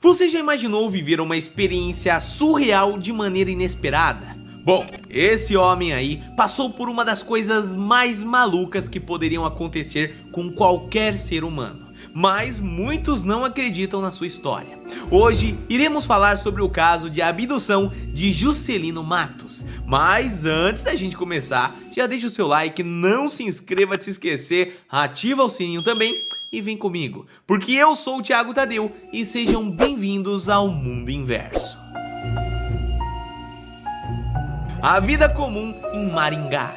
Você já imaginou viver uma experiência surreal de maneira inesperada? Bom, esse homem aí passou por uma das coisas mais malucas que poderiam acontecer com qualquer ser humano, mas muitos não acreditam na sua história. Hoje iremos falar sobre o caso de abdução de Juscelino Matos, mas antes da gente começar, já deixa o seu like, não se inscreva de se esquecer, ativa o sininho também e vem comigo, porque eu sou o Thiago Tadeu e sejam bem-vindos ao Mundo Inverso. A vida comum em Maringá.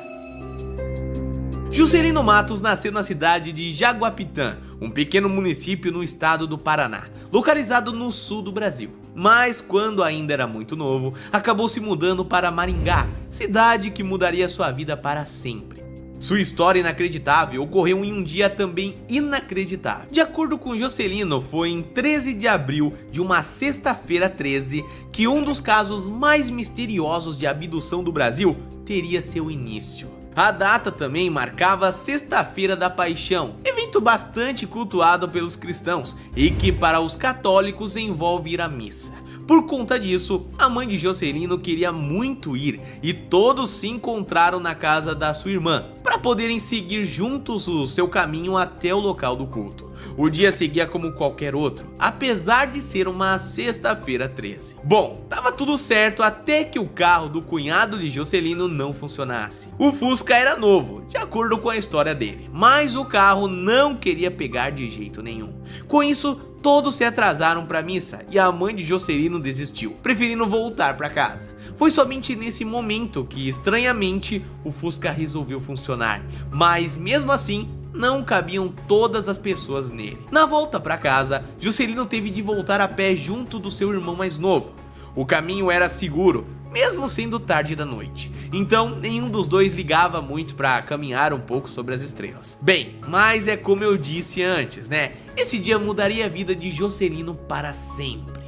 Juscelino Matos nasceu na cidade de Jaguapitã, um pequeno município no estado do Paraná, localizado no sul do Brasil. Mas quando ainda era muito novo, acabou se mudando para Maringá, cidade que mudaria sua vida para sempre. Sua história inacreditável ocorreu em um dia também inacreditável. De acordo com Juscelino, foi em 13 de abril de uma sexta-feira 13 que um dos casos mais misteriosos de abdução do Brasil teria seu início. A data também marcava a Sexta-feira da Paixão, evento bastante cultuado pelos cristãos e que para os católicos envolve ir à missa. Por conta disso, a mãe de Juscelino queria muito ir e todos se encontraram na casa da sua irmã para poderem seguir juntos o seu caminho até o local do culto. O dia seguia como qualquer outro, apesar de ser uma sexta-feira 13. Bom, tava tudo certo até que o carro do cunhado de Juscelino não funcionasse. O Fusca era novo, de acordo com a história dele, mas o carro não queria pegar de jeito nenhum. Com isso, todos se atrasaram para a missa e a mãe de Juscelino desistiu, preferindo voltar para casa. Foi somente nesse momento que, estranhamente, o Fusca resolveu funcionar, mas mesmo assim, não cabiam todas as pessoas nele. Na volta para casa, Juscelino teve de voltar a pé junto do seu irmão mais novo. O caminho era seguro, mesmo sendo tarde da noite, então nenhum dos dois ligava muito para caminhar um pouco sobre as estrelas. Bem, mas é como eu disse antes, né? Esse dia mudaria a vida de Juscelino para sempre.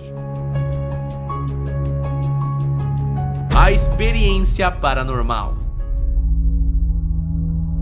A experiência paranormal.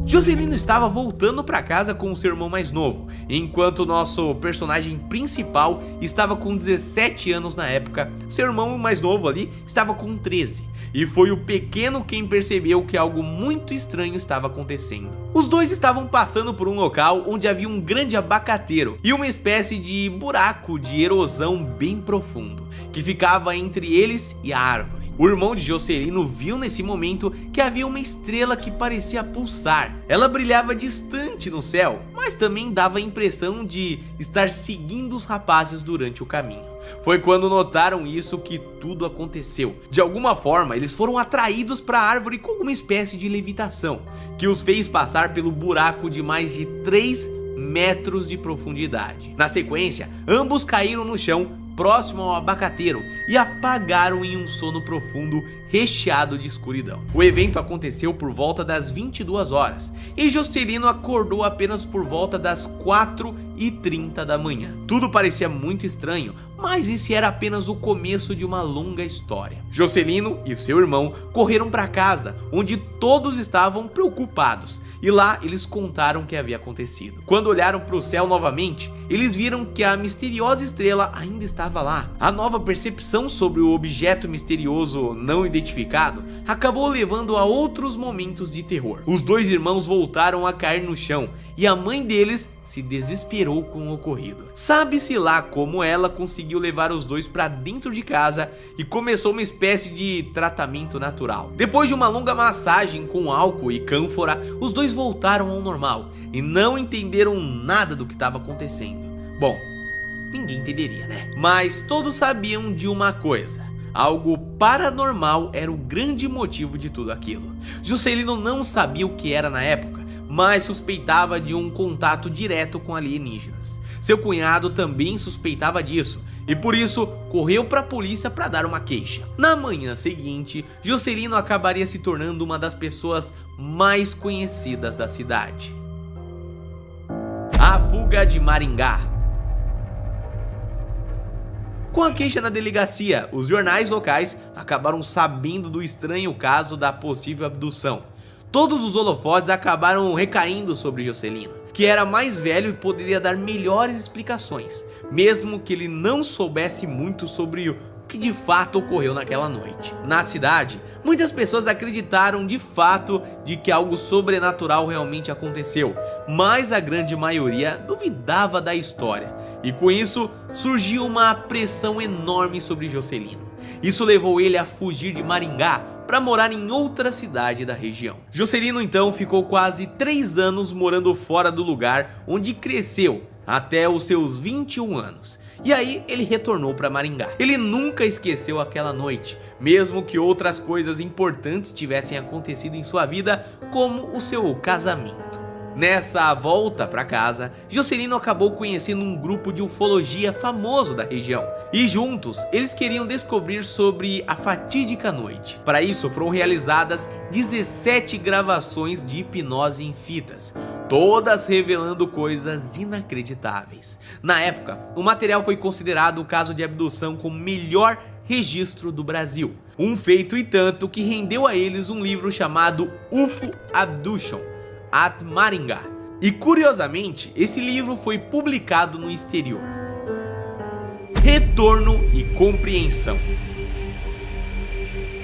Juscelino estava voltando para casa com o seu irmão mais novo, enquanto o nosso personagem principal estava com 17 anos na época. Seu irmão mais novo ali estava com 13, e foi o pequeno quem percebeu que algo muito estranho estava acontecendo. Os dois estavam passando por um local onde havia um grande abacateiro e uma espécie de buraco de erosão bem profundo, que ficava entre eles e a árvore. O irmão de Juscelino viu nesse momento que havia uma estrela que parecia pulsar. Ela brilhava distante no céu, mas também dava a impressão de estar seguindo os rapazes durante o caminho. Foi quando notaram isso que tudo aconteceu. De alguma forma, eles foram atraídos para a árvore com uma espécie de levitação, que os fez passar pelo buraco de mais de 3 metros de profundidade. Na sequência, ambos caíram no chão, próximo ao abacateiro, e apagaram em um sono profundo recheado de escuridão. O evento aconteceu por volta das 22 horas e Juscelino acordou apenas por volta das 4h30 da manhã. Tudo parecia muito estranho, mas esse era apenas o começo de uma longa história. Juscelino e seu irmão correram para casa, onde todos estavam preocupados, e lá eles contaram o que havia acontecido. Quando olharam para o céu novamente, eles viram que a misteriosa estrela ainda estava lá. A nova percepção sobre o objeto misterioso não identificado acabou levando a outros momentos de terror. Os dois irmãos voltaram a cair no chão e a mãe deles se desesperou com o ocorrido. Sabe-se lá como ela conseguiu levar os dois para dentro de casa e começou uma espécie de tratamento natural. Depois de uma longa massagem com álcool e cânfora, os dois voltaram ao normal e não entenderam nada do que estava acontecendo. Bom, ninguém entenderia, né? Mas todos sabiam de uma coisa: algo paranormal era o grande motivo de tudo aquilo. Juscelino não sabia o que era na época, mas suspeitava de um contato direto com alienígenas. Seu cunhado também suspeitava disso e por isso correu para a polícia para dar uma queixa. Na manhã seguinte, Juscelino acabaria se tornando uma das pessoas mais conhecidas da cidade. A fuga de Maringá. Com a queixa na delegacia, os jornais locais acabaram sabendo do estranho caso da possível abdução. Todos os holofotes acabaram recaindo sobre Juscelino, que era mais velho e poderia dar melhores explicações, mesmo que ele não soubesse muito sobre o que de fato ocorreu naquela noite. Na cidade, muitas pessoas acreditaram de fato de que algo sobrenatural realmente aconteceu, mas a grande maioria duvidava da história, e com isso surgiu uma pressão enorme sobre Jocelino. Isso levou ele a fugir de Maringá para morar em outra cidade da região. Jocelino então ficou quase 3 anos morando fora do lugar onde cresceu até os seus 21 anos. E aí ele retornou para Maringá. Ele nunca esqueceu aquela noite, mesmo que outras coisas importantes tivessem acontecido em sua vida, como o seu casamento. Nessa volta para casa, Jocelino acabou conhecendo um grupo de ufologia famoso da região, e juntos eles queriam descobrir sobre a fatídica noite. Para isso foram realizadas 17 gravações de hipnose em fitas, todas revelando coisas inacreditáveis. Na época, o material foi considerado o caso de abdução com o melhor registro do Brasil, um feito e tanto que rendeu a eles um livro chamado UFO Abduction at Maringá. E curiosamente, esse livro foi publicado no exterior. Retorno e compreensão.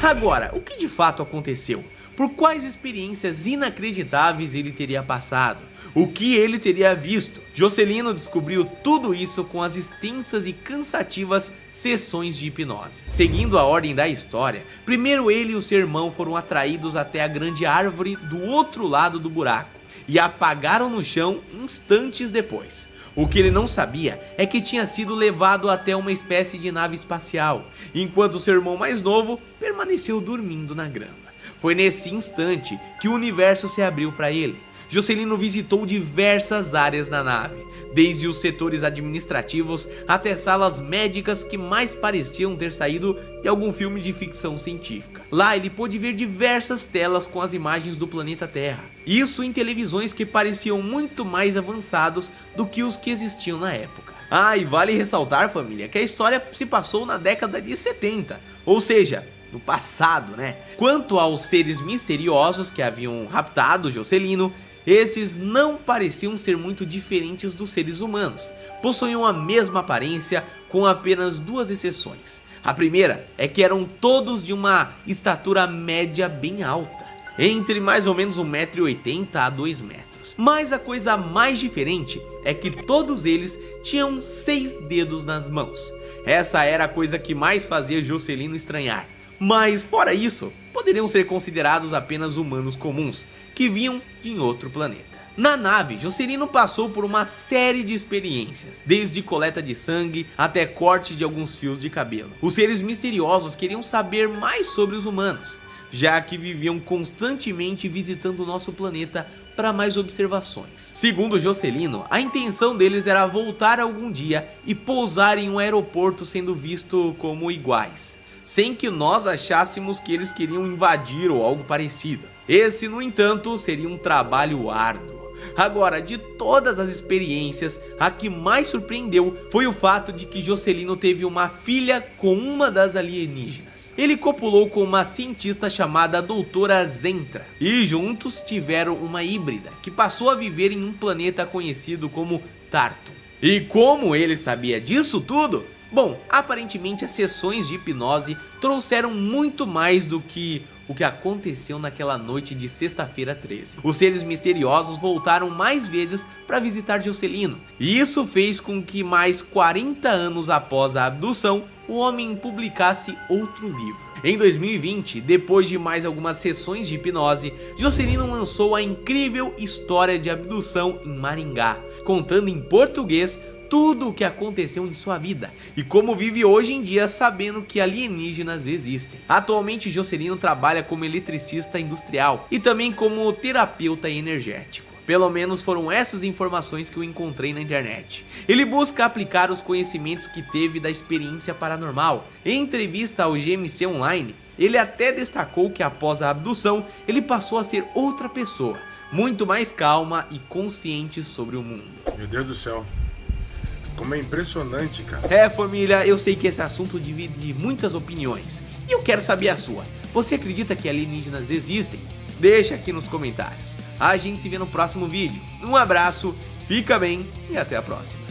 Agora, o que de fato aconteceu? Por quais experiências inacreditáveis ele teria passado? O que ele teria visto? Jocelino descobriu tudo isso com as extensas e cansativas sessões de hipnose. Seguindo a ordem da história, primeiro ele e o seu irmão foram atraídos até a grande árvore do outro lado do buraco e apagaram no chão instantes depois. O que ele não sabia é que tinha sido levado até uma espécie de nave espacial, enquanto seu irmão mais novo permaneceu dormindo na grama. Foi nesse instante que o universo se abriu para ele. Jocelino visitou diversas áreas na nave, desde os setores administrativos até salas médicas que mais pareciam ter saído de algum filme de ficção científica. Lá ele pôde ver diversas telas com as imagens do planeta Terra, isso em televisões que pareciam muito mais avançados do que os que existiam na época. Ah, e vale ressaltar, família, que a história se passou na década de 70, ou seja, no passado, né? Quanto aos seres misteriosos que haviam raptado Jocelino, esses não pareciam ser muito diferentes dos seres humanos, possuíam a mesma aparência com apenas 2 exceções. A primeira é que eram todos de uma estatura média bem alta, entre mais ou menos 1,80 m a 2 metros. Mas a coisa mais diferente é que todos eles tinham 6 dedos nas mãos. Essa era a coisa que mais fazia Jocelino estranhar. Mas fora isso, poderiam ser considerados apenas humanos comuns, que vinham de outro planeta. Na nave, Jocelino passou por uma série de experiências, desde coleta de sangue até corte de alguns fios de cabelo. Os seres misteriosos queriam saber mais sobre os humanos, já que viviam constantemente visitando o nosso planeta para mais observações. Segundo Jocelino, a intenção deles era voltar algum dia e pousar em um aeroporto sendo visto como iguais, sem que nós achássemos que eles queriam invadir ou algo parecido. Esse, no entanto, seria um trabalho árduo. Agora, de todas as experiências, a que mais surpreendeu foi o fato de que Jocelino teve uma filha com uma das alienígenas. Ele copulou com uma cientista chamada Doutora Zentra, e juntos tiveram uma híbrida, que passou a viver em um planeta conhecido como Tarton. E como ele sabia disso tudo? Bom, aparentemente as sessões de hipnose trouxeram muito mais do que o que aconteceu naquela noite de sexta-feira 13. Os seres misteriosos voltaram mais vezes para visitar Jocelino, e isso fez com que mais 40 anos após a abdução, o homem publicasse outro livro. Em 2020, depois de mais algumas sessões de hipnose, Jocelino lançou a incrível História de Abdução em Maringá, contando em português tudo o que aconteceu em sua vida e como vive hoje em dia sabendo que alienígenas existem. Atualmente Jocelino trabalha como eletricista industrial e também como terapeuta energético. Pelo menos foram essas informações que eu encontrei na internet. Ele busca aplicar os conhecimentos que teve da experiência paranormal. Em entrevista ao GMC Online, ele até destacou que após a abdução, ele passou a ser outra pessoa, muito mais calma e consciente sobre o mundo. Meu Deus do céu. Como é impressionante, cara. É, família, eu sei que esse assunto divide muitas opiniões e eu quero saber a sua. Você acredita que alienígenas existem? Deixa aqui nos comentários. A gente se vê no próximo vídeo. Um abraço, fica bem e até a próxima.